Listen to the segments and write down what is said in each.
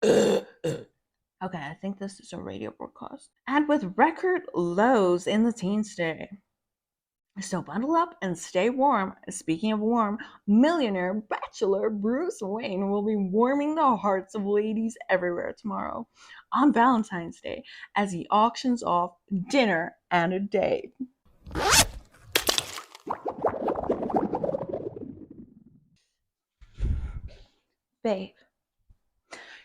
Okay, I think this is a radio broadcast. And with record lows in the teens today. So bundle up and stay warm. Speaking of warm, millionaire bachelor Bruce Wayne will be warming the hearts of ladies everywhere tomorrow on Valentine's Day as he auctions off dinner and a date. Babe,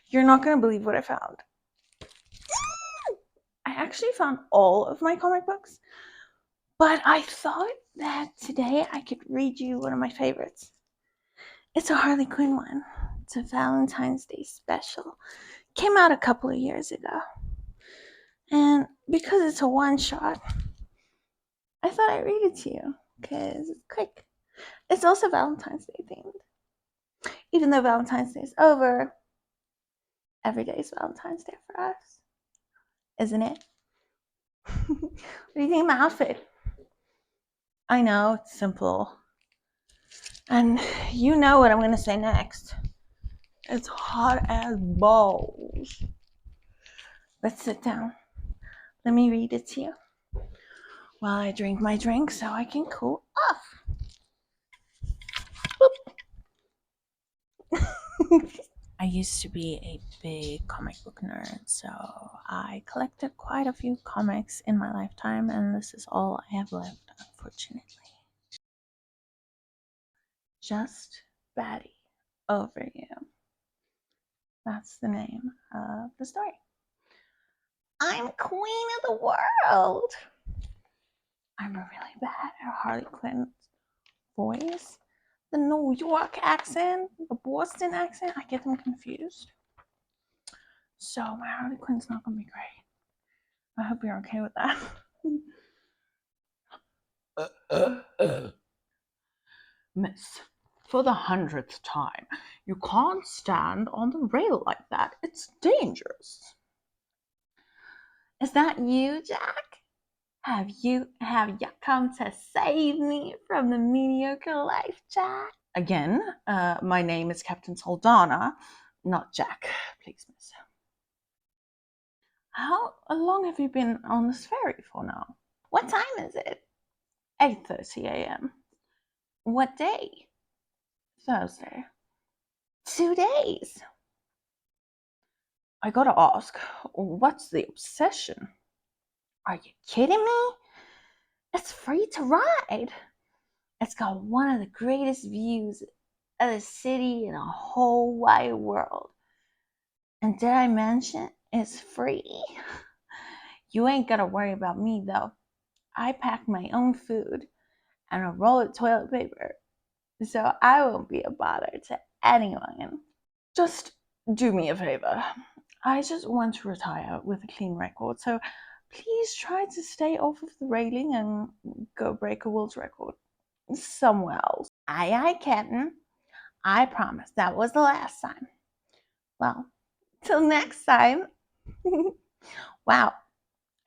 you're not gonna believe what I found. I actually found all of my comic books, but I thought that today I could read you one of my favorites. It's a Harley Quinn one. It's a Valentine's Day special. Came out a couple of years ago. And because it's a one shot, I thought I'd read it to you because it's quick. It's also Valentine's Day themed. Even though Valentine's Day is over, every day is Valentine's Day for us, isn't it? What do you think of my outfit? I know, it's simple. And you know what I'm going to say next. It's hot as balls. Let's sit down. Let me read it to you while I drink my drink so I can cool off. I used to be a big comic book nerd, so I collected quite a few comics in my lifetime, and this is all I have left, unfortunately. Just Batty Over You. That's the name of the story. I'm queen of the world. I'm really bad at Harley Quinn's voice. The New York accent, the Boston accent, I get them confused. So my Harley Quinn's not gonna be great. I hope you're okay with that. Miss, for the 100th time, you can't stand on the rail like that. It's dangerous. Is that you, Jack? Have you come to save me from the mediocre life, Jack? Again, my name is Captain Saldana, not Jack. Please, miss. How long have you been on this ferry for now? What time is it? 8:30 a.m. What day? Thursday. 2 days. I gotta ask, what's the obsession? Are you kidding me? It's free to ride. It's got one of the greatest views of the city in a whole wide world. And did I mention it's free? You ain't gotta worry about me though. I pack my own food and a roll of toilet paper, so I won't be a bother to anyone. Just do me a favor. I just want to retire with a clean record, so please try to stay off of the railing and go break a world record somewhere else. Aye, aye, Captain. I promise that was the last time. Well, till next time. Wow,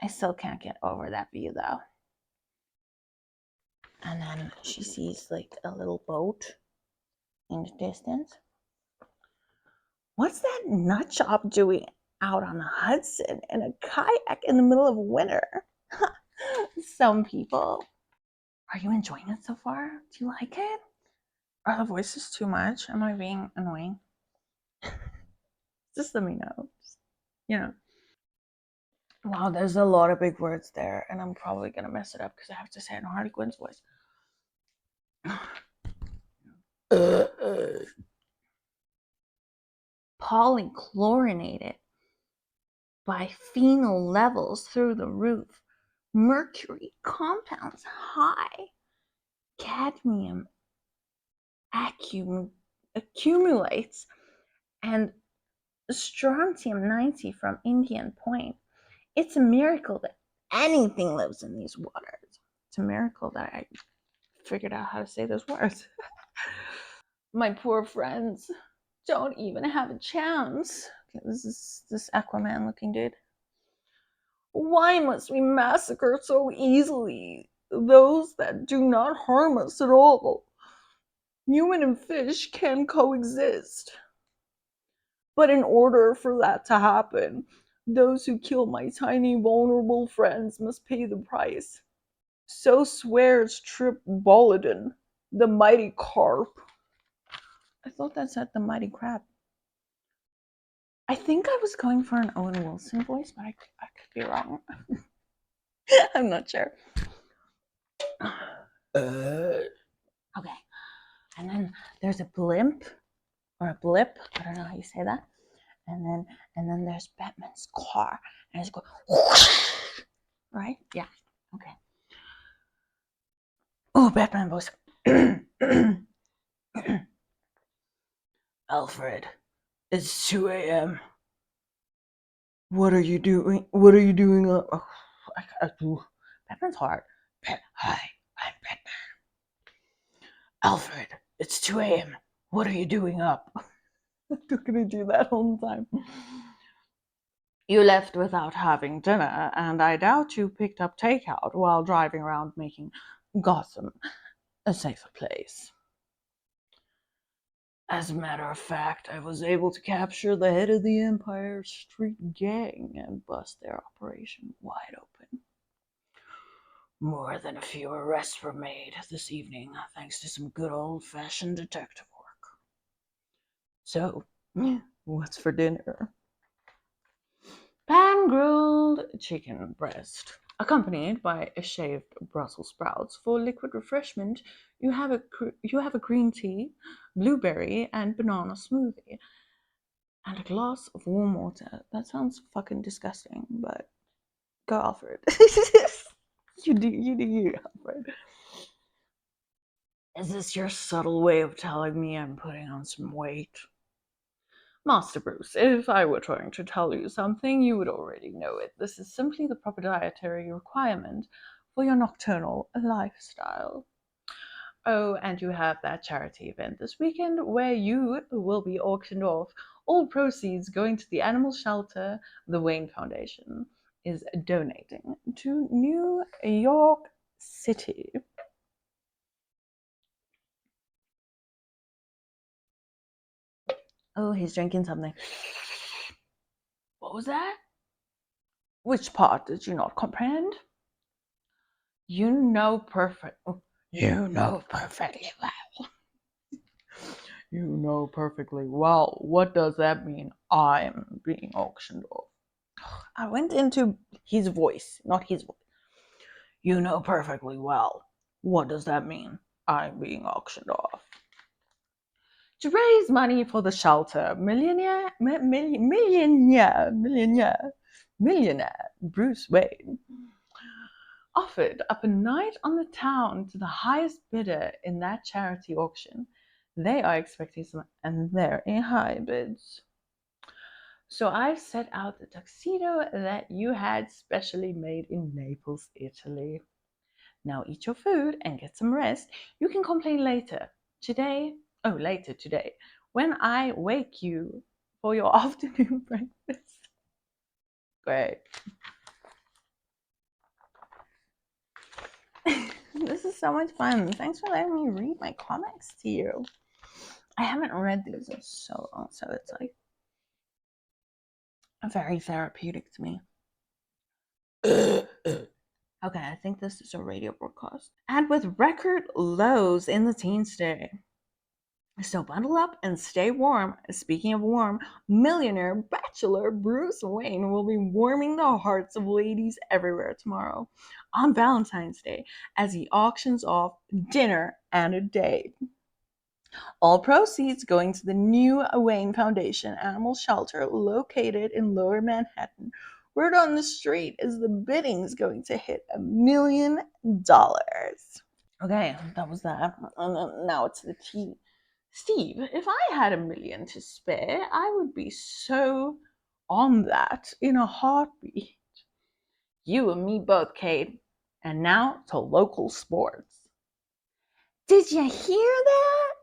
I still can't get over that view though. And then she sees like a little boat in the distance. What's that nut job doing out on the Hudson in a kayak in the middle of winter? Some people. Are you enjoying it so far? Do you like it? Are the voices too much? Am I being annoying? Just let me know. You know. Wow, there's a lot of big words there, and I'm probably gonna mess it up because I have to say it in Harley Quinn's voice. Polychlorinated, biphenyl levels through the roof, mercury compounds high, cadmium accumulates, and strontium 90 from Indian Point. It's a miracle that anything lives in these waters. It's a miracle that I figured out how to say those words. My poor friends don't even have a chance. Okay, this is this Aquaman looking dude. Why must we massacre so easily those that do not harm us at all? Human and fish can coexist. But in order for that to happen, those who kill my tiny vulnerable friends must pay the price. So swears Trip Bolladin, the mighty carp. I thought that said the mighty crab. I think I was going for an Owen Wilson voice, but I could be wrong. I'm not sure. Okay. And then there's a blimp or a blip. I don't know how you say that. And then there's Batman's car, and it's going right. Yeah. Okay. Oh, Batman voice. Alfred, it's 2 a.m. What are you doing? What are you doing? Batman's hard. Hi, I'm Batman. Alfred, it's 2 a.m. What are you doing up? I'm gonna do that all the time. You left without having dinner, and I doubt you picked up takeout while driving around making Gotham a safer place. As a matter of fact, I was able to capture the head of the Empire Street Gang and bust their operation wide open. More than a few arrests were made this evening, thanks to some good old-fashioned detective work. So, what's for dinner? Pan-grilled chicken breast, accompanied by a shaved Brussels sprouts. For liquid refreshment, you have a green tea, blueberry, and banana smoothie, and a glass of warm water. That sounds fucking disgusting, but go, Alfred. You do you, Alfred. Is this your subtle way of telling me I'm putting on some weight? Master Bruce, if I were trying to tell you something, you would already know it. This is simply the proper dietary requirement for your nocturnal lifestyle. Oh, and you have that charity event this weekend where you will be auctioned off. All proceeds going to the animal shelter the Wayne Foundation is donating to New York City. Oh, he's drinking something. What was that? Which part did you not comprehend? You know perfectly well. You know perfectly well. What does that mean? I'm being auctioned off. I went into his voice, not his voice. You know perfectly well. What does that mean? I'm being auctioned off. To raise money for the shelter, millionaire Bruce Wayne offered up a night on the town to the highest bidder in that charity auction. They are expecting some very high bids. So I set out the tuxedo that you had specially made in Naples, Italy. Now eat your food and get some rest. You can complain later today, when I wake you for your afternoon breakfast. Great. This is so much fun. Thanks for letting me read my comics to you. I haven't read these in so long, so it's like very therapeutic to me. Okay, I think this is a radio broadcast. And with record lows in the teens today. So bundle up and stay warm. Speaking of warm, millionaire bachelor Bruce Wayne will be warming the hearts of ladies everywhere tomorrow on Valentine's Day as he auctions off dinner and a date. All proceeds going to the new Wayne Foundation Animal Shelter located in Lower Manhattan. Word on the street is the bidding's going to hit $1 million. Okay, that was that. And now it's the tea. Steve, if I had $1 million to spare, I would be so on that in a heartbeat. You and me both, Kate. And now to local sports. Did you hear that?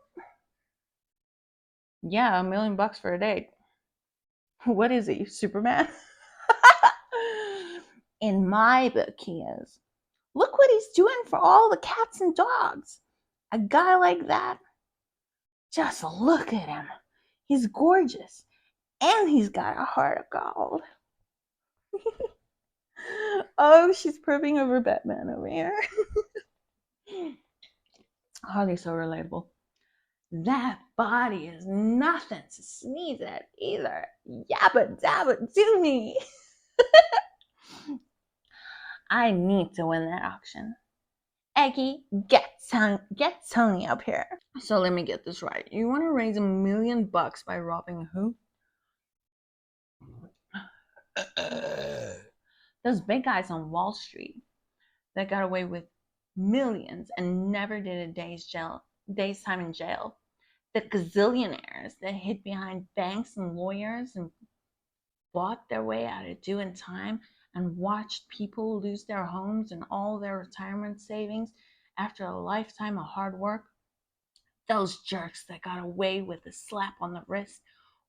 Yeah, $1 million for a date. What is he, Superman? In my book, he is. Look what he's doing for all the cats and dogs. A guy like that, just look at him. He's gorgeous. And he's got a heart of gold. Oh, she's proving over Batman over here. Harley's so relatable. That body is nothing to sneeze at either. Yabba dabba do me. I need to win that auction. Eggy, get Tony up here. So let me get this right. You want to raise $1 million by robbing who? Those big guys on Wall Street that got away with millions and never did a day's time in jail. The gazillionaires that hid behind banks and lawyers and bought their way out of doing time and watched people lose their homes and all their retirement savings after a lifetime of hard work. Those jerks that got away with a slap on the wrist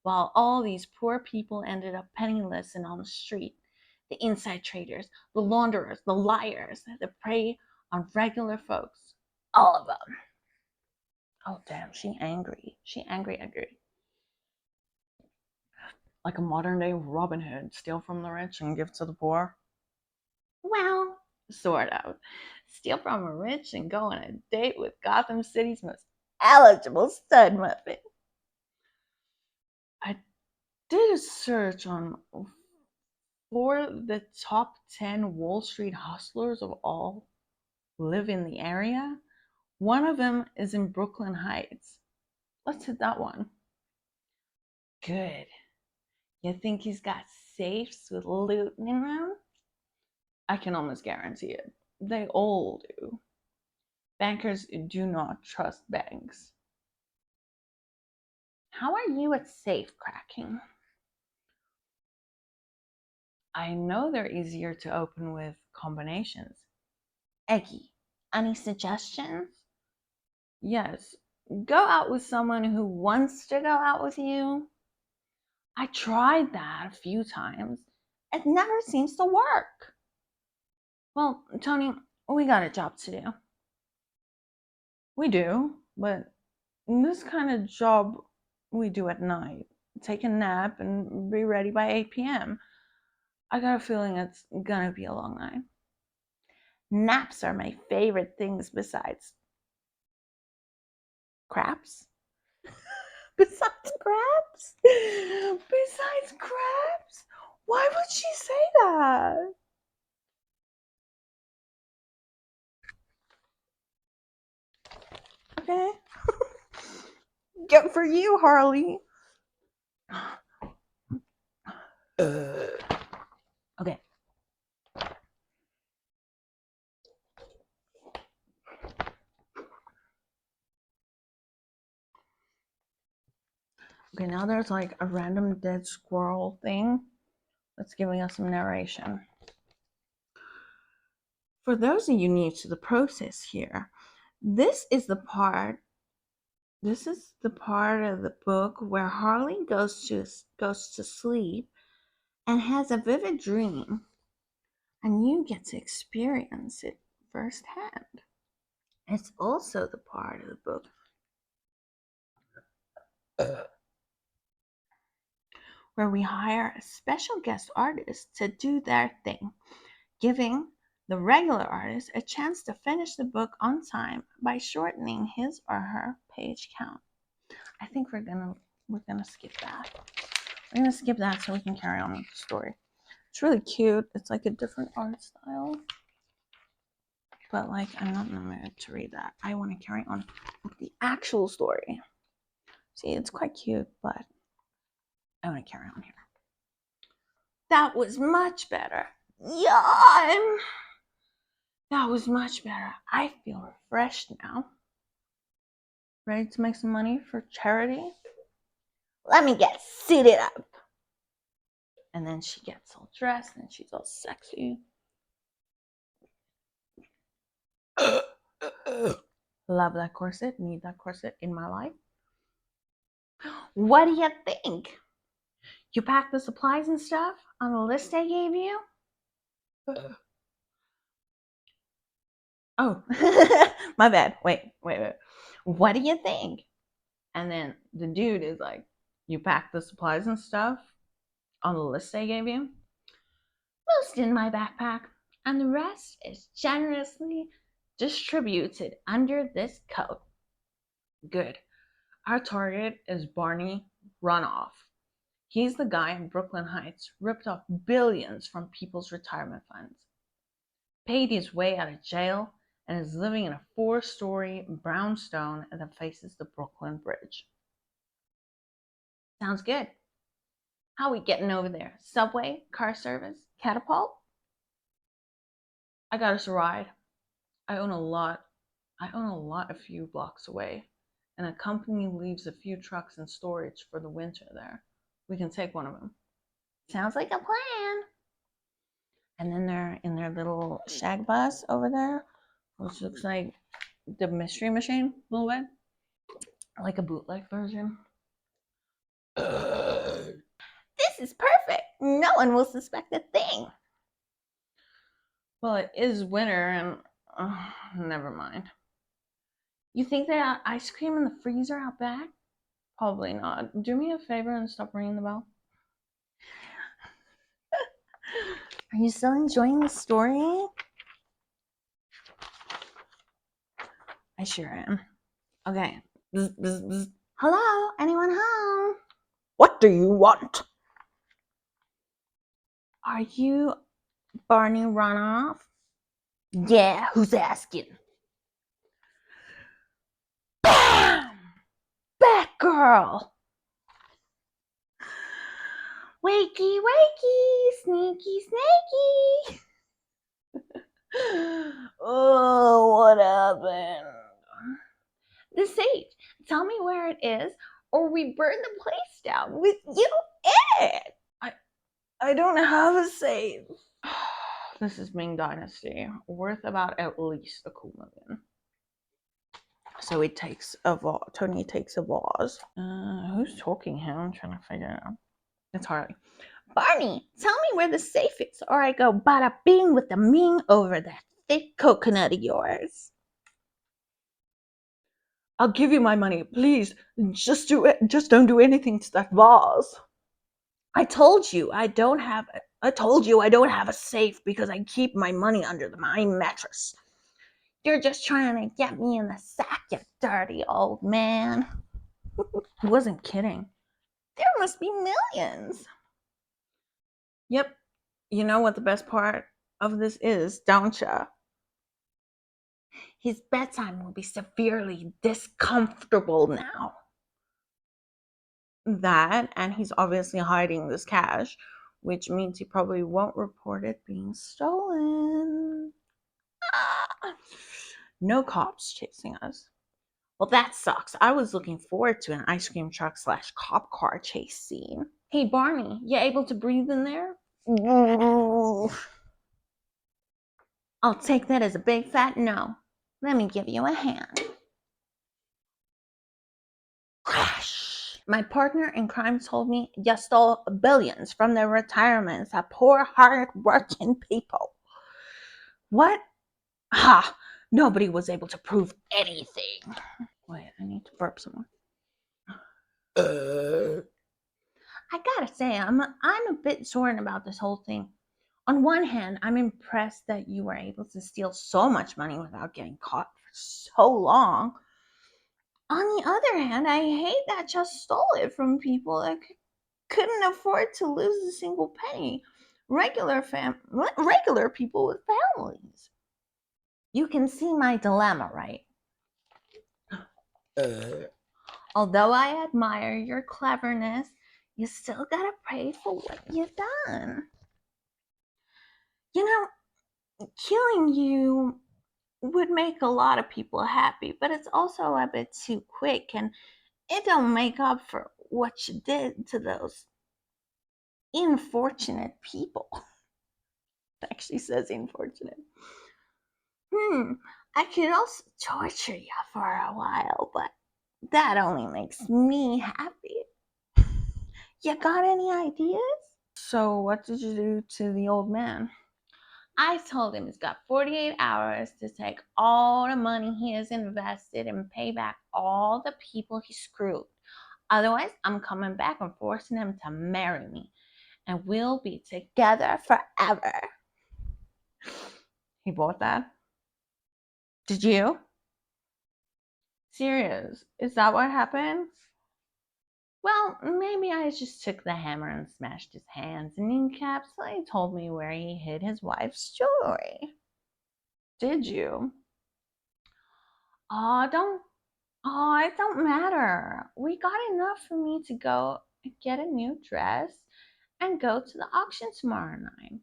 while all these poor people ended up penniless and on the street. The inside traders, the launderers, the liars that prey on regular folks. All of them. Oh, damn, she angry. She angry. Like a modern day Robin Hood, steal from the rich and give to the poor? Well, sort of. Steal from a rich and go on a date with Gotham City's most eligible stud muffin. I did a search for the top 10 Wall Street hustlers of all live in the area. One of them is in Brooklyn Heights. Let's hit that one. Good. You think he's got safes with loot in them? I can almost guarantee it. They all do. Bankers do not trust banks. How are you at safe cracking? I know they're easier to open with combinations. Eggy, any suggestions? Yes, go out with someone who wants to go out with you. I tried that a few times. It never seems to work. Well, Tony, we got a job to do. We do, but this kind of job we do at night. Take a nap and be ready by 8 p.m. I got a feeling it's gonna be a long night. Naps are my favorite things besides craps. Besides crabs? Besides crabs? Why would she say that? Okay. Good for you, Harley. Okay. Okay, now there's like a random dead squirrel thing that's giving us some narration. For those of you new to the process here, this is the part of the book where Harley goes to sleep and has a vivid dream, and you get to experience it firsthand. It's also the part of the book where we hire a special guest artist to do their thing, giving the regular artist a chance to finish the book on time by shortening his or her page count. I think we're gonna skip that. We're gonna skip that so we can carry on with the story. It's really cute. It's like a different art style, but like I'm not in the mood to read that. I want to carry on with the actual story. See, it's quite cute, but I want to carry on here. That was much better. Yawn. That was much better. I feel refreshed now. Ready to make some money for charity? Let me get suited up. And then she gets all dressed and she's all sexy. Love that corset. Need that corset in my life. What do you think? You packed the supplies and stuff on the list I gave you? Oh, my bad. Wait. What do you think? And then the dude is like, You packed the supplies and stuff on the list I gave you? Most in my backpack, and the rest is generously distributed under this coat. Good. Our target is Barney Runoff. He's the guy in Brooklyn Heights ripped off billions from people's retirement funds, paid his way out of jail, and is living in a 4-story brownstone that faces the Brooklyn Bridge. Sounds good. How are we getting over there? Subway? Car service? Catapult? I got us a ride. I own a lot a few blocks away, and a company leaves a few trucks in storage for the winter there. We can take one of them. Sounds like a plan. And then they're in their little shag bus over there, which looks like the Mystery Machine a little bit, like a bootleg version. This is perfect. No one will suspect a thing. Well, it is winter, and never mind. You think they got ice cream in the freezer out back? Probably not. Do me a favor and stop ringing the bell. Are you still enjoying the story? I sure am. Okay. Bzz, bzz, bzz. Hello? Anyone home? What do you want? Are you Barney Runoff? Yeah, who's asking? Bam! Batgirl! Wakey, wakey, sneaky, snaky. Oh, what happened? The safe. Tell me where it is, or we burn the place down with you in it. I don't have a safe. This is Ming Dynasty, worth about at least a cool million. So he takes a vase. Tony takes a vase. Who's talking here? I'm trying to figure it out. It's Harley. Barney, tell me where the safe is, or I go bada bing with the Ming over that thick coconut of yours. I'll give you my money, please. Just do it. Just don't do anything to that vase. I told you I don't have a safe because I keep my money under my mattress. You're just trying to get me in the sack, you dirty old man. I wasn't kidding. There must be millions. Yep. You know what the best part of this is, don't ya? His bedtime will be severely discomfortable now. That, and he's obviously hiding this cash, which means he probably won't report it being stolen. Ah! No cops chasing us. Well, that sucks. I was looking forward to an ice cream truck / cop car chase scene. Hey, Barney, you able to breathe in there? I'll take that as a big fat no. Let me give you a hand. Crash! My partner in crime told me you stole billions from their retirements of poor, hard-working people. What? Ha! Nobody was able to prove anything. Wait, I need to burp some more. I gotta say, I'm a bit torn about this whole thing. On one hand, I'm impressed that you were able to steal so much money without getting caught for so long. On the other hand, I hate that you stole it from people that couldn't afford to lose a single penny. Regular people with families. You can see my dilemma, right? Although I admire your cleverness, you still gotta pay for what you've done. You know, killing you would make a lot of people happy, but it's also a bit too quick, and it don't make up for what you did to those unfortunate people. It actually says unfortunate. I could also torture you for a while, but that only makes me happy. You got any ideas? So what did you do to the old man? I told him he's got 48 hours to take all the money he has invested and pay back all the people he screwed. Otherwise, I'm coming back and forcing him to marry me. And we'll be together forever. He bought that? Did you? Serious? Is that what happened? Well, maybe I just took the hammer and smashed his hands and kneecaps so he told me where he hid his wife's jewelry. Did you? Aw, don't. Aw, it don't matter. We got enough for me to go get a new dress and go to the auction tomorrow night.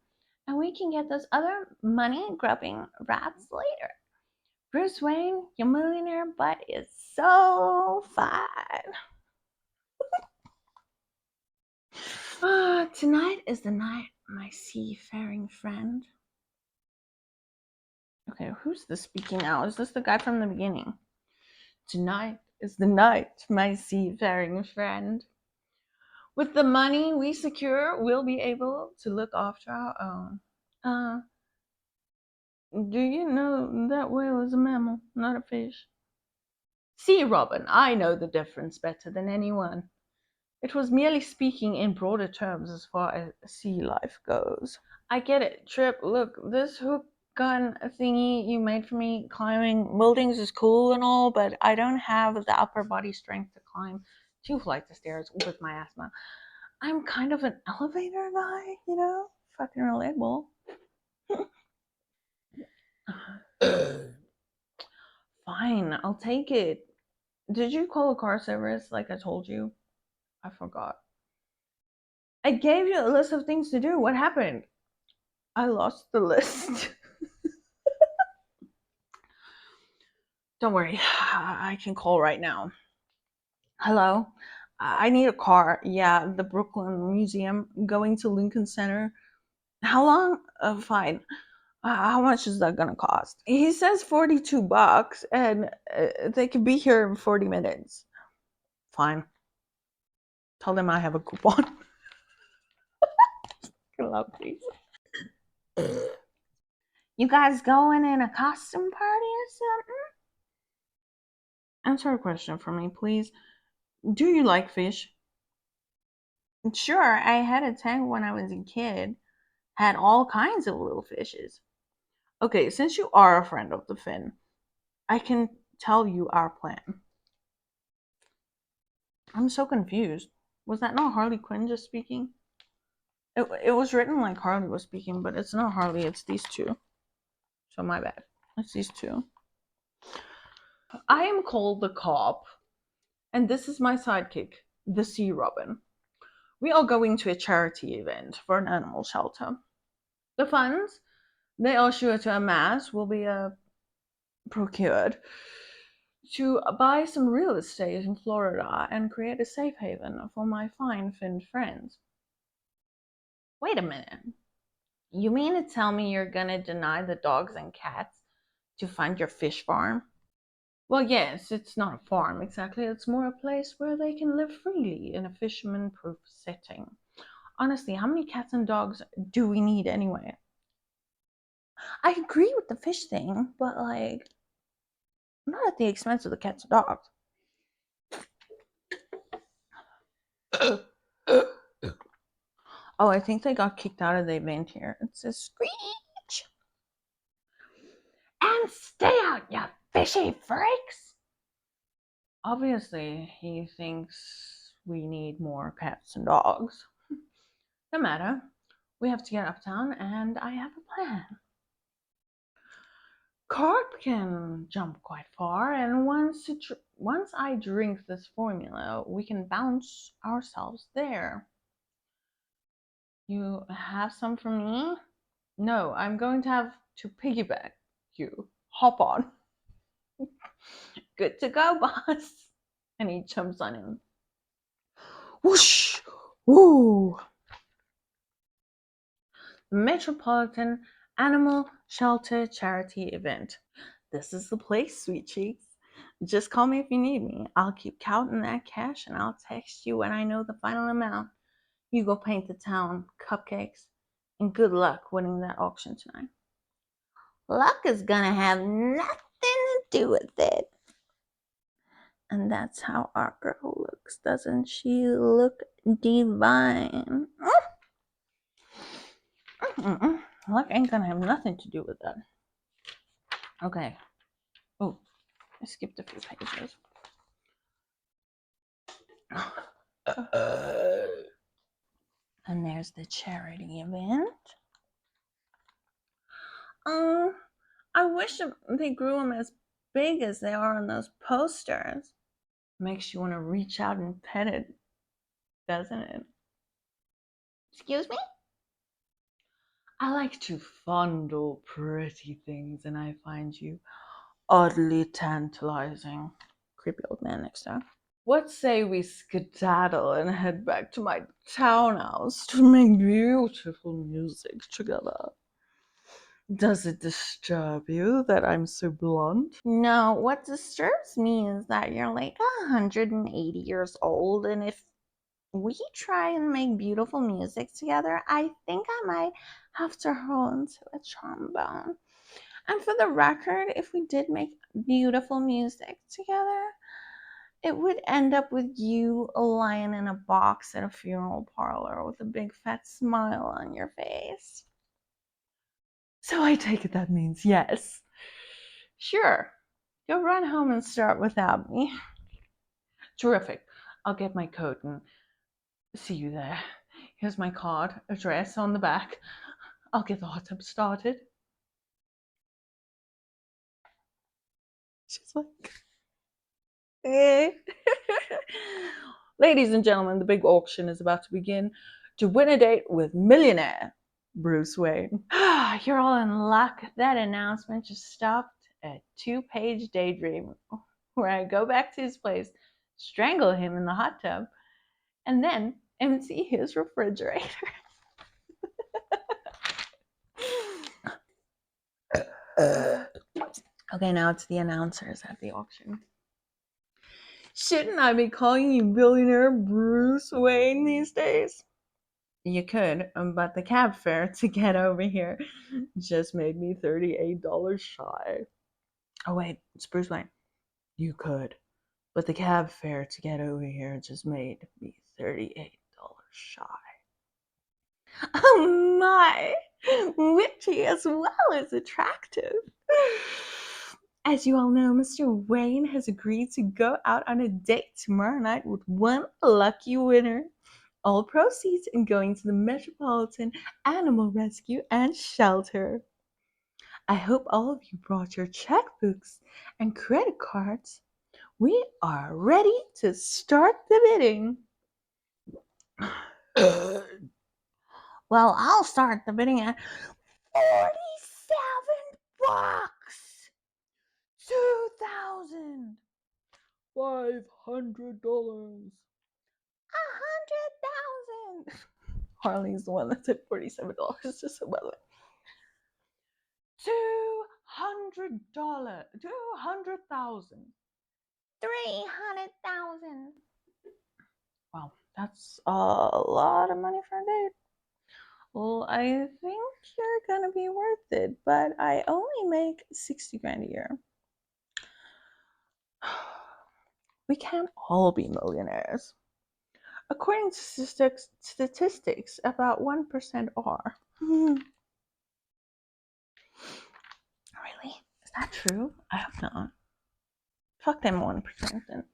And we can get those other money grubbing rats later. Bruce Wayne, your millionaire butt is so fine. Tonight is the night, my seafaring friend. Okay, who's this speaking now? Is this the guy from the beginning? Tonight is the night, my seafaring friend. With the money we secure, we'll be able to look after our own. Do you know that whale is a mammal, not a fish? See, Robin, I know the difference better than anyone. It was merely speaking in broader terms as far as sea life goes. I get it, Trip. Look, this hook gun thingy you made for me climbing buildings is cool and all, but I don't have the upper body strength to climb 2 flights of stairs with my asthma. I'm kind of an elevator guy, you know? Fucking relatable. Fine, I'll take it. Did you call a car service like I told you? I forgot. I gave you a list of things to do. What happened? I lost the list. Don't worry, I can call right now. Hello? I need a car. Yeah, the Brooklyn Museum, going to Lincoln Center. How long? Fine. How much is that gonna cost? He says $42, and they could be here in 40 minutes. Fine. Tell them I have a coupon. Love these. You guys going in a costume party or something? Answer a question for me, please. Do you like fish? Sure, I had a tank when I was a kid. Had all kinds of little fishes. Okay, since you are a friend of the Finn, I can tell you our plan. I'm so confused. Was that not Harley Quinn just speaking? It was written like Harley was speaking, but it's not Harley, it's these two. So my bad. It's these two. I am called the cop, and this is my sidekick, the Sea Robin. We are going to a charity event for an animal shelter. The funds they are sure to amass will be procured to buy some real estate in Florida and create a safe haven for my fine Finn friends. Wait a minute. You mean to tell me you're gonna deny the dogs and cats to fund your fish farm? Well, yes, it's not a farm exactly. It's more a place where they can live freely in a fisherman proof setting. Honestly, how many cats and dogs do we need anyway? I agree with the fish thing, but like, not at the expense of the cats and dogs. Oh, I think they got kicked out of the event here. It says screech. And stay out, you fishy freaks! Obviously, he thinks we need more cats and dogs. No matter. We have to get uptown, and I have a plan. Carp can jump quite far, and once I drink this formula, we can bounce ourselves there. You have some for me? No, I'm going to have to piggyback you. Hop on. Good to go, boss. And he jumps on him. Whoosh! Woo! Metropolitan Animal Shelter Charity Event. This is the place, sweet cheeks. Just call me if you need me. I'll keep counting that cash and I'll text you when I know the final amount. You go paint the town, cupcakes, and good luck winning that auction tonight. Luck is gonna have nothing to do with it. And that's how our girl looks. Doesn't she look divine? Luck ain't gonna have nothing to do with that. Okay. Oh, I skipped a few pages. And there's the charity event. I wish they grew them as big as they are on those posters. Makes you want to reach out and pet it, doesn't it? Excuse me? I like to fondle pretty things, and I find you oddly tantalizing. Creepy old man next door. What say we skedaddle and head back to my townhouse to make beautiful music together? Does it disturb you that I'm so blunt? No, what disturbs me is that you're like 180 years old, and if we try and make beautiful music together, I think I might have to hurl into a trombone. And for the record, if we did make beautiful music together, it would end up with you lying in a box at a funeral parlor with a big fat smile on your face. So I take it that means yes. Sure. Go run home and start without me. Terrific. I'll get my coat and see you there. Here's my card, address on the back. I'll get the hot tub started. She's like, eh. Ladies and gentlemen, the big auction is about to begin. To win a date with millionaire Bruce Wayne. You're all in luck. That announcement just stopped a 2-page daydream where I go back to his place, strangle him in the hot tub, and then empty his refrigerator. Okay, now it's the announcers at the auction. Shouldn't I be calling you billionaire Bruce Wayne these days? You could, but the cab fare to get over here just made me $38 shy. Oh wait, it's Bruce Wayne. You could, but the cab fare to get over here just made me $38 shy. Oh my! Witty as well as attractive. As you all know, Mr. Wayne has agreed to go out on a date tomorrow night with one lucky winner. All proceeds going to the Metropolitan Animal Rescue and Shelter. I hope all of you brought your checkbooks and credit cards. We are ready to start the bidding. Well, I'll start the bidding at $47. 2,000. $500. 100,000. Harley's the one that said $47, just so by the way. $200. 200,000. 300,000. Wow, that's a lot of money for a date. Well, I think you're gonna be worth it, but I only make 60 grand a year. We can't all be millionaires. According to statistics, about 1% are. Really? Is that true? I hope not. Fuck them 1% then.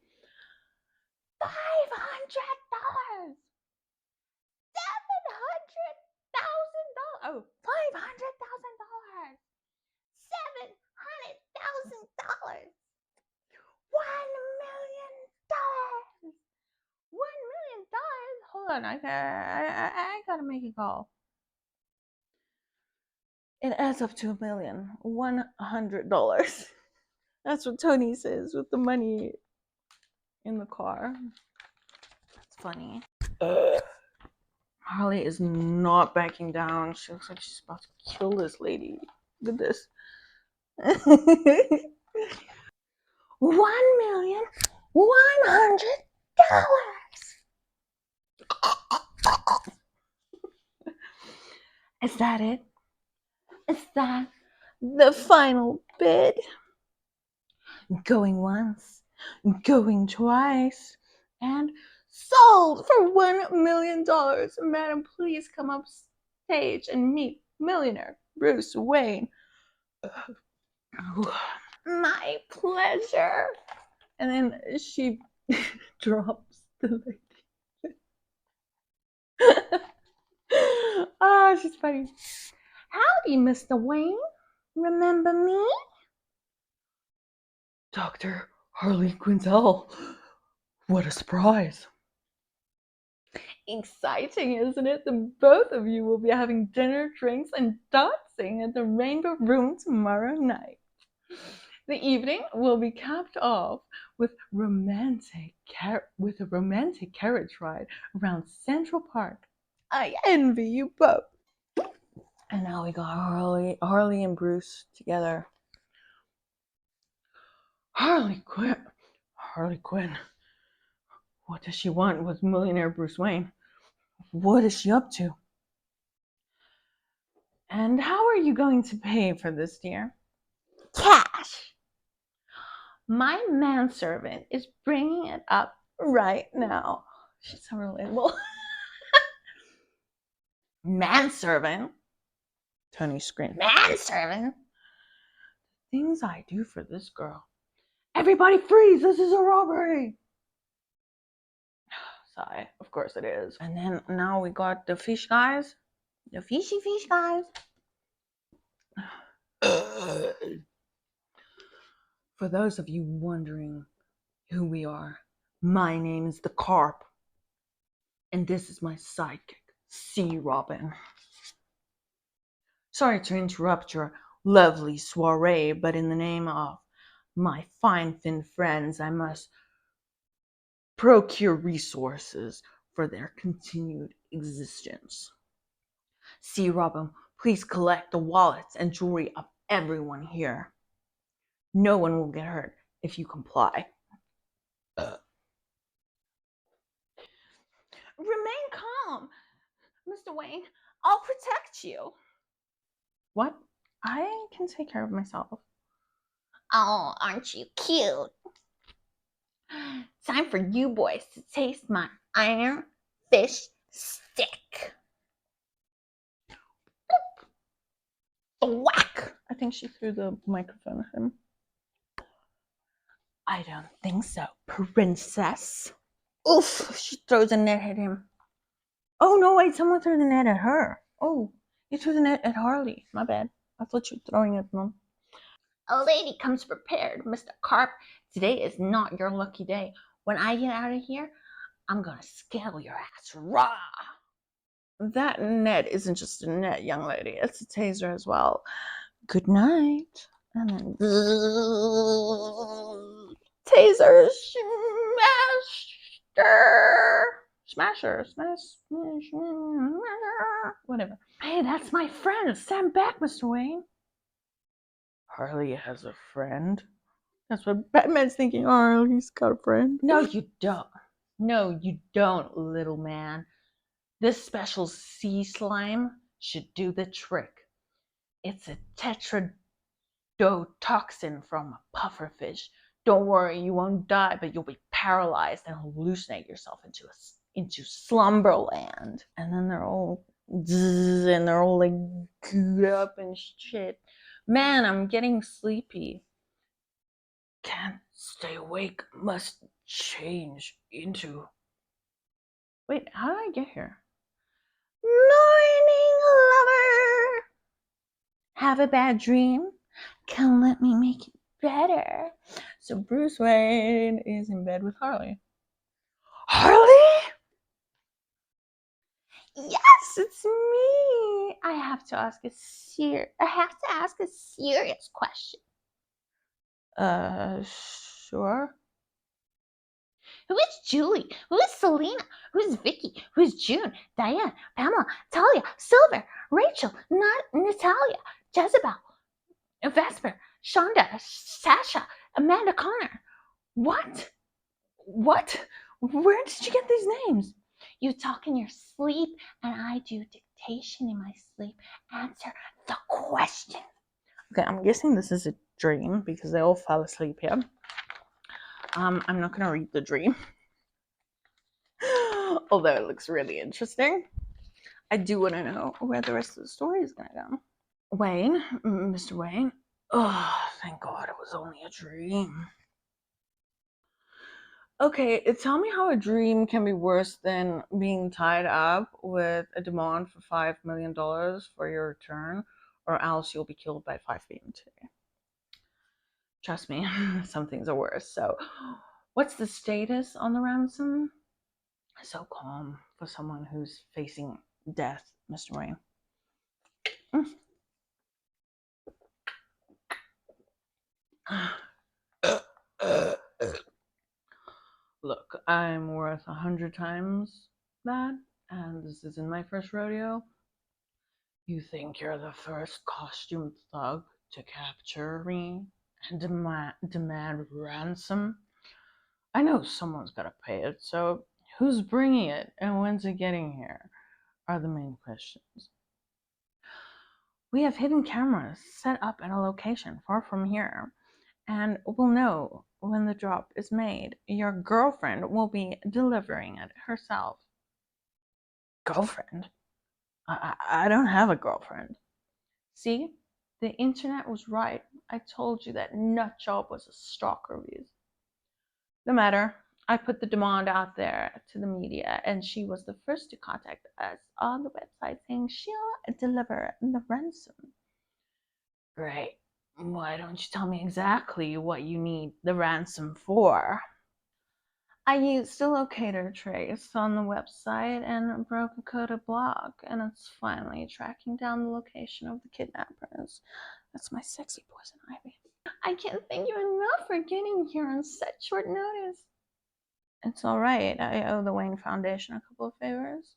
$500! $700,000! Oh, $500,000! $700,000! $1 million! $1 million? Hold on, I gotta make a call. It adds up to $1 million. $100. That's what Tony says with the money in the car. That's funny. Harley is not backing down. She looks like she's about to kill this lady. Look at this. $1,100,000. Is that it? Is that the final bid? Going once, going twice, and sold for $1 million. Madam, please come up stage and meet millionaire Bruce Wayne. My pleasure. And then she drops the lady. Oh, she's funny. Howdy, Mr. Wayne. Remember me? Dr. Harley Quinzel. What a surprise. Exciting, isn't it? The both of you will be having dinner, drinks, and dancing at the Rainbow Room tomorrow night. The evening will be capped off with a romantic carriage ride around Central Park. I envy you both. And now we got Harley and Bruce together. Harley Quinn. What does she want with millionaire Bruce Wayne? What is she up to? And how are you going to pay for this, dear? Cash. My manservant is bringing it up right now. She's so relatable. Manservant? Tony screamed. Manservant? Things I do for this girl. Everybody freeze! This is a robbery! Sigh. Of course it is. And then now we got the fish guys. The fishy fish guys. For those of you wondering who we are, my name is the Carp. And this is my sidekick, Sea Robin. Sorry to interrupt your lovely soiree, but in the name of my fine fin friends, I must procure resources for their continued existence. Sea Robin, please collect the wallets and jewelry of everyone here. No one will get hurt if you comply. Remain calm, Mr. Wayne. I'll protect you. What? I can take care of myself. Oh, aren't you cute? Time for you boys to taste my iron fish stick. Whack! I think she threw the microphone at him. I don't think so, princess. Oof! She throws a net at him. Oh no, wait, someone threw the net at her. Oh, you threw the net at Harley. My bad. I thought you were throwing it at them. A lady comes prepared, Mr. Carp. Today is not your lucky day. When I get out of here, I'm gonna scale your ass raw. That net isn't just a net, young lady. It's a taser as well. Good night. And then taser smasher, whatever. Hey, that's my friend. Stand back, Mr. Wayne. Harley has a friend. That's what Batman's thinking. Oh, he's got a friend. No, you don't. No, you don't, little man. This special sea slime should do the trick. It's a tetrodotoxin from a pufferfish. Don't worry, you won't die, but you'll be paralyzed and hallucinate yourself into slumberland. And then they're all and they're all like gooed up and shit. Man, I'm getting sleepy. Can't stay awake, must change into... Wait, how did I get here? Morning, lover! Have a bad dream? Come let me make it better. So Bruce Wayne is in bed with Harley. Harley? Yes, it's me. I have to ask a serious question. Sure. Who is Julie? Who is Selena? Who is Vicky? Who is June? Diane? Pamela? Talia? Silver? Rachel? Natalia? Jezebel? Vesper? Shonda? Sasha? Amanda Connor? What? Where did you get these names? You talk in your sleep, and I do dictation in my sleep. Answer the question. Okay, I'm guessing this is a dream because they all fell asleep here. I'm not gonna read the dream, although it looks really interesting. I do want to know where the rest of the story is gonna go. Wayne, Mr. Wayne. Oh, thank God it was only a dream. Okay, tell me how a dream can be worse than being tied up with a demand for $5 million for your return, or else you'll be killed by 5 p.m. today. Trust me, some things are worse. So, what's the status on the ransom? So calm for someone who's facing death, Mr. Wayne. Look, I'm worth 100 times that, and this isn't my first rodeo. You think you're the first costume thug to capture me and demand ransom? I know someone's gotta pay it, so who's bringing it and when's it getting here are the main questions. We have hidden cameras set up at a location far from here, and we'll know when the drop is made. Your girlfriend will be delivering it herself. Girlfriend? I don't have a girlfriend. See? The internet was right. I told you that nutjob was a stalker of yours. No matter. I put the demand out there to the media, and she was the first to contact us on the website saying she'll deliver the ransom. Great. Why don't you tell me exactly what you need the ransom for? I used a locator trace on the website and broke a coded block, and it's finally tracking down the location of the kidnappers. That's my sexy poison ivy. I can't thank you enough for getting here on such short notice. It's all right. I owe the Wayne Foundation a couple of favors.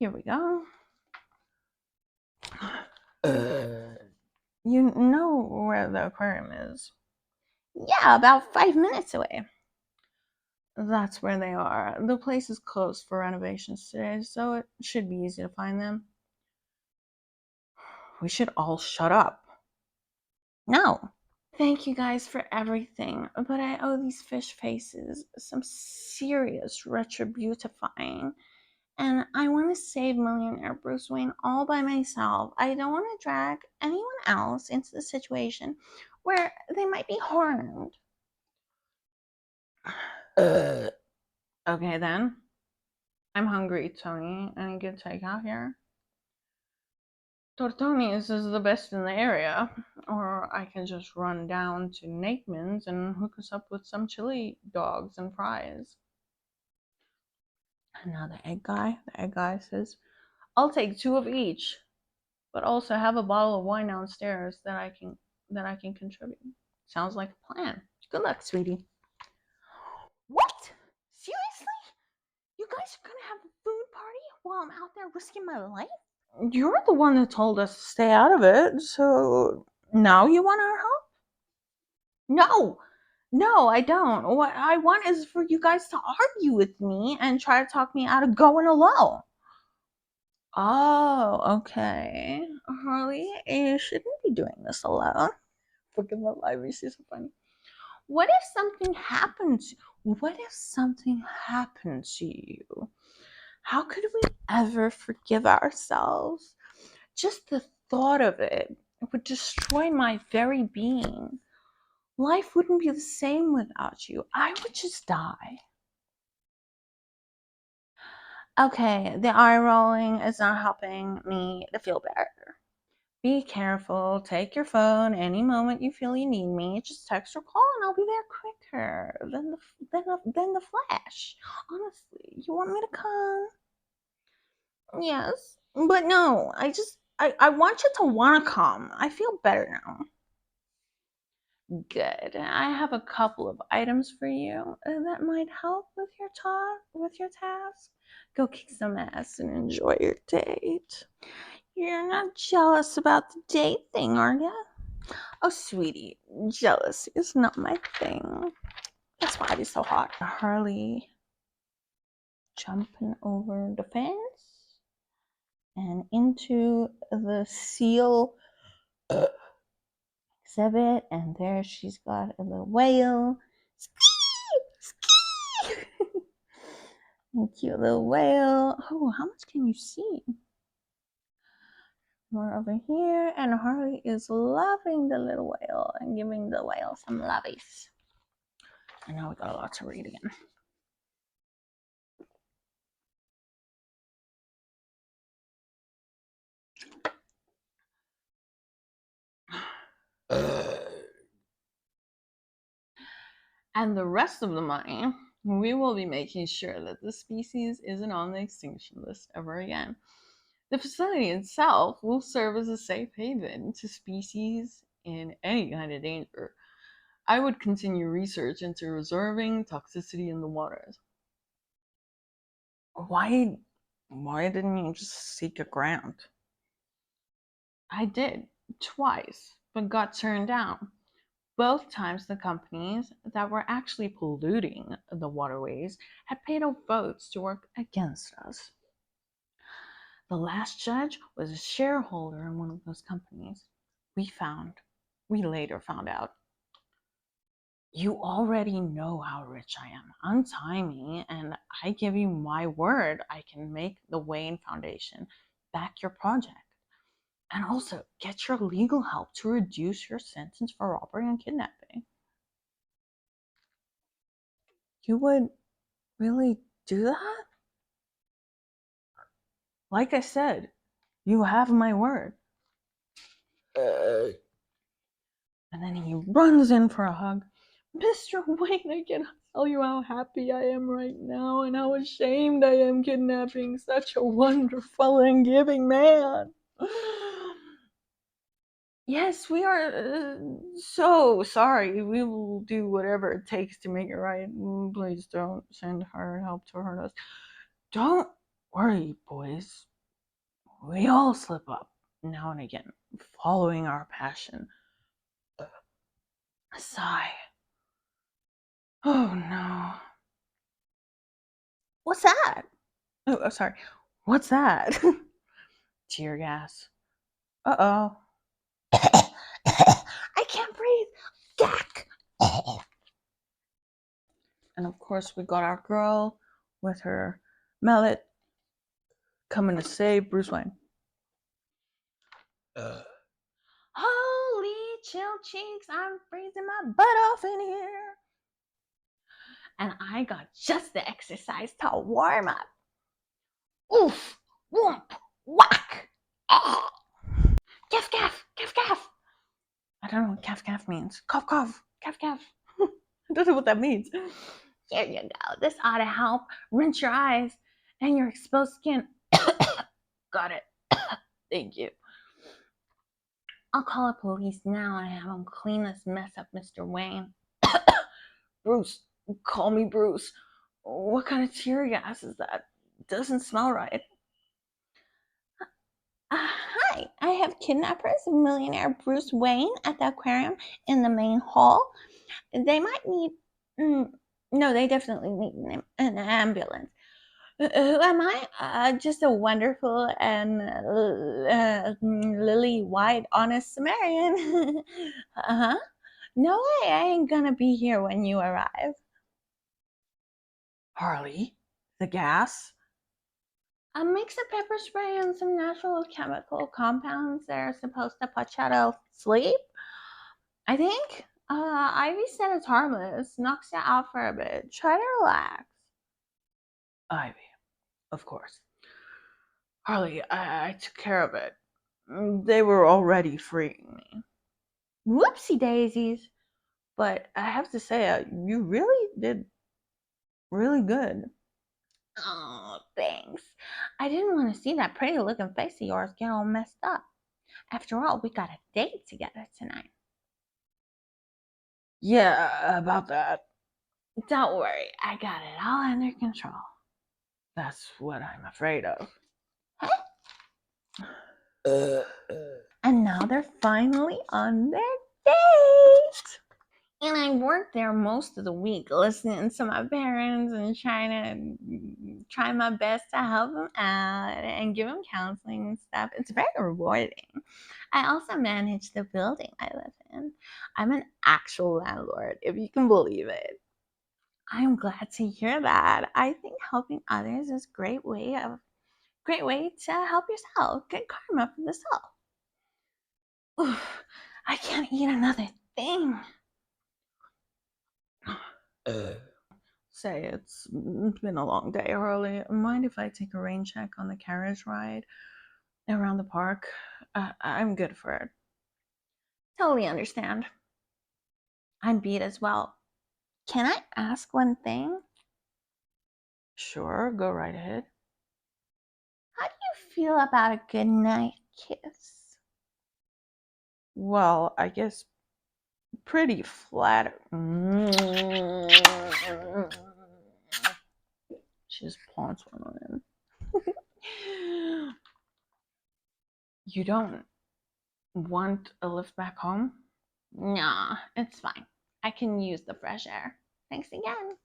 Here we go. You know where the aquarium is? Yeah, about 5 minutes away. That's where they are. The place is closed for renovations today, so it should be easy to find them. We should all shut up. No. Thank you guys for everything, but I owe these fish faces some serious retributifying. And I want to save millionaire Bruce Wayne all by myself. I don't want to drag anyone else into the situation where they might be harmed. Okay then. I'm hungry, Tony. Any good takeout here? Tortoni's is the best in the area. Or I can just run down to Nateman's and hook us up with some chili dogs and fries. And now the egg guy says, I'll take 2 of each, but also have a bottle of wine downstairs that I can contribute. Sounds like a plan. Good luck, sweetie. What? Seriously? You guys are gonna have a food party while I'm out there risking my life? You're the one that told us to stay out of it, so now you want our help? No, I don't. What I want is for you guys to argue with me and try to talk me out of going alone. Oh, okay. Harley, you shouldn't be doing this alone. Fucking love Ivy, she's so funny. What if something happens? What if something happened to you? How could we ever forgive ourselves? Just the thought of it would destroy my very being. Life wouldn't be the same without you. I would just die. Okay, the eye rolling is not helping me to feel better. Be careful. Take your phone any moment you feel you need me. Just text or call and I'll be there quicker than the flash. Honestly, you want me to come? Yes, but no. I want you to want to come. I feel better now. Good. I have a couple of items for you that might help with your task. Go kick some ass and enjoy your date. You're not jealous about the date thing, are you? Oh, sweetie, jealousy is not my thing. That's why he's so hot. Harley jumping over the fence and into the seal exhibit, and there she's got a little whale Cute little whale. Oh, how much can you see? More over here, and Harley is loving the little whale and giving the whale some lovies. And now we got a lot to read again. And the rest of the money, we will be making sure that the species isn't on the extinction list ever again. The facility itself will serve as a safe haven to species in any kind of danger. I would continue research into reserving toxicity in the waters. Why didn't you just seek a grant? I did, twice, but got turned down. Both times the companies that were actually polluting the waterways had paid off boats to work against us. The last judge was a shareholder in one of those companies. We later found out. You already know how rich I am. Untie me, and I give you my word I can make the Wayne Foundation back your project. And also get your legal help to reduce your sentence for robbery and kidnapping. You would really do that? Like I said, you have my word. And then he runs in for a hug. Mr. Wayne, I cannot tell you how happy I am right now and how ashamed I am kidnapping such a wonderful and giving man. Yes, we are so sorry. We will do whatever it takes to make it right. Please don't send her help to hurt us. Don't worry, boys. We all slip up now and again, following our passion. A sigh. Oh no. What's that? Oh, sorry. What's that? Tear gas. Uh-oh. I can't breathe. Gack. And of course, we got our girl with her mallet coming to save Bruce Wayne. Holy chill cheeks, I'm freezing my butt off in here. And I got just the exercise to warm up. Oof, whoomp, whack. Oh. Gaff, gaff, gaff, gaff. I don't know what gaff, gaff means. Cough, cough, gaff, gaff. I don't know what that means. Here you go. This ought to help. Rinse your eyes and your exposed skin. Got it. Thank you. I'll call the police now and have them clean this mess up, Mr. Wayne. Bruce, call me Bruce. What kind of tear gas is that? Doesn't smell right. Hi, I have kidnappers of millionaire Bruce Wayne at the aquarium in the main hall. They might need, no, they definitely need an ambulance. Who am I? Just a wonderful and lily-white, honest Sumerian. Uh-huh. No way, I ain't gonna be here when you arrive. Harley, the gas? A mix of pepper spray and some natural chemical compounds that are supposed to put you to sleep. I think. Ivy said it's harmless. Knocks you out for a bit. Try to relax. Ivy, of course. Harley, I took care of it. They were already freeing me. Whoopsie daisies. But I have to say, you really did really good. Oh, thanks. I didn't want to see that pretty looking face of yours get all messed up. After all, we got a date together tonight. Yeah, about that. Don't worry, I got it all under control. That's what I'm afraid of. Huh? And now they're finally on their date. And I worked there most of the week listening to my parents and trying my best to help them out and give them counseling and stuff. It's very rewarding. I also manage the building I live in. I'm an actual landlord, if you can believe it. I'm glad to hear that. I think helping others is a great way to help yourself get karma from the self. Oof, I can't eat another thing. Say, it's been a long day, Harley. Mind if I take a rain check on the carriage ride around the park? I'm good for it. Totally understand. I'm beat as well. Can I ask one thing? Sure, go right ahead. How do you feel about a good night kiss? Well, I guess pretty flattering. She just plants one on him. You don't want a lift back home? Nah, it's fine. I can use the fresh air. Thanks again.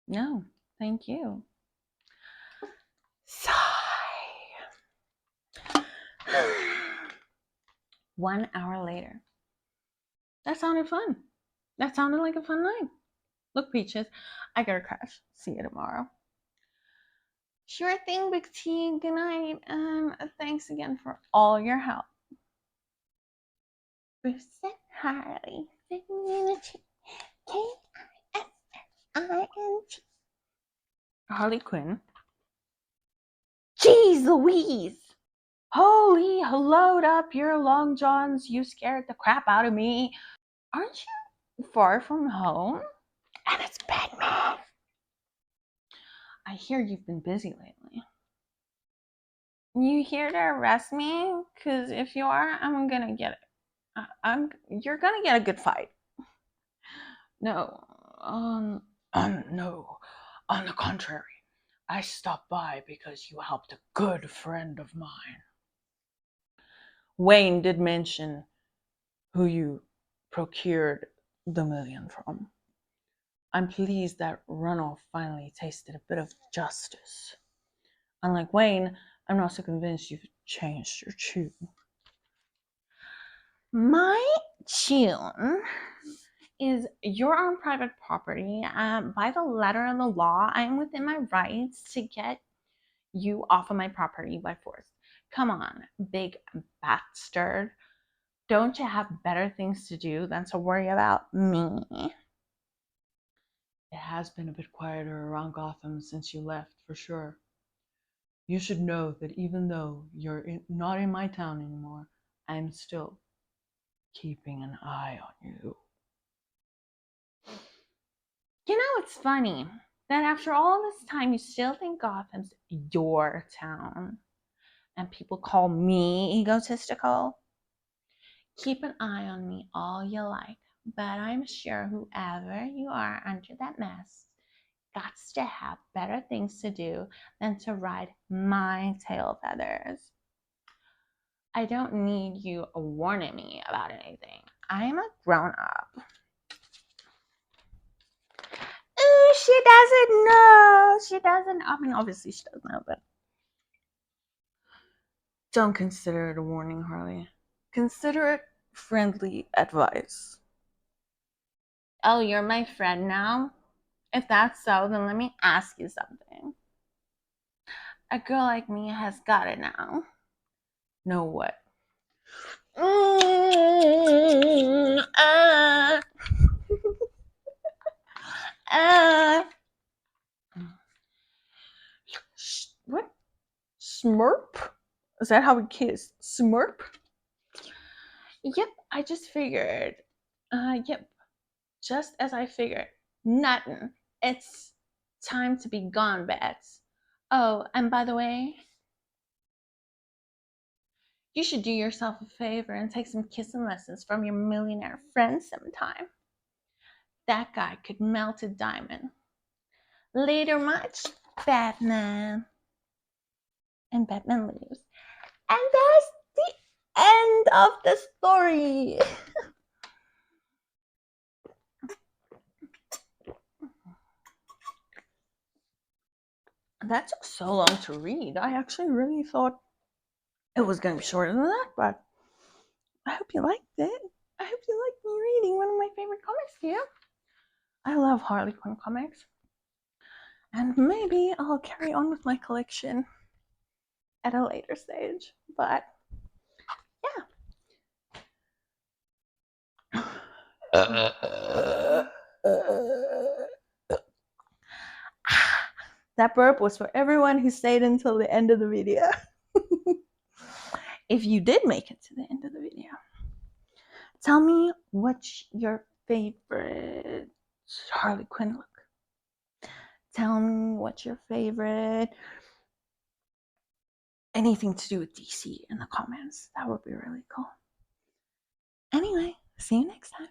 No, thank you. Sigh. 1 hour later. That sounded fun. That sounded like a fun night. Look, Peaches, I gotta crash. See you tomorrow. Sure thing, Big T. Good night. Thanks again for all your help. Bruce and Harley. K-I-S-S-I-N-T. Harley Quinn. Jeez Louise! Holy, load up your long johns. You scared the crap out of me. Aren't you far from home? And it's Batman. I hear you've been busy lately. You here to arrest me? Because if you are, I'm gonna get it. You're gonna get a good fight. No, no. On the contrary, I stopped by because you helped a good friend of mine. Wayne did mention who you procured the million from. I'm pleased that Runoff finally tasted a bit of justice. Unlike Wayne, I'm not so convinced you've changed your tune. My tune is you're on private property. By the letter of the law, I am within my rights to get you off of my property by force. Come on, big bastard. Don't you have better things to do than to worry about me? It has been a bit quieter around Gotham since you left, for sure. You should know that even though you're not in my town anymore, I'm still keeping an eye on you. You know, it's funny that after all this time, you still think Gotham's your town. And people call me egotistical. Keep an eye on me all you like, but I'm sure whoever you are under that mask gots to have better things to do than to ride my tail feathers. I don't need you warning me about anything. I am a grown-up. Ooh, she doesn't know. She doesn't. I mean, obviously she doesn't know, but don't consider it a warning, Harley. Consider it friendly advice. Oh, you're my friend now? If that's so, then let me ask you something. A girl like me has got it now. Know what? What? Smurp? Is that how we kiss? Smurp? Yep, I just figured. Yep, just as I figured. Nothing. It's time to be gone, Bats. Oh, and by the way, you should do yourself a favor and take some kissing lessons from your millionaire friend sometime. That guy could melt a diamond. Later much, Batman. And Batman leaves. And that's the end of the story. That took so long to read. I actually really thought it was going to be shorter than that, but I hope you liked it. I hope you liked me reading one of my favorite comics to you. I love Harley Quinn comics. And maybe I'll carry on with my collection at a later stage. But yeah. That burp was for everyone who stayed until the end of the video. If you did make it to the end of the video, tell me what's your favorite Harley Quinn look. Tell me what's your favorite anything to do with DC in the comments. That would be really cool. Anyway, see you next time.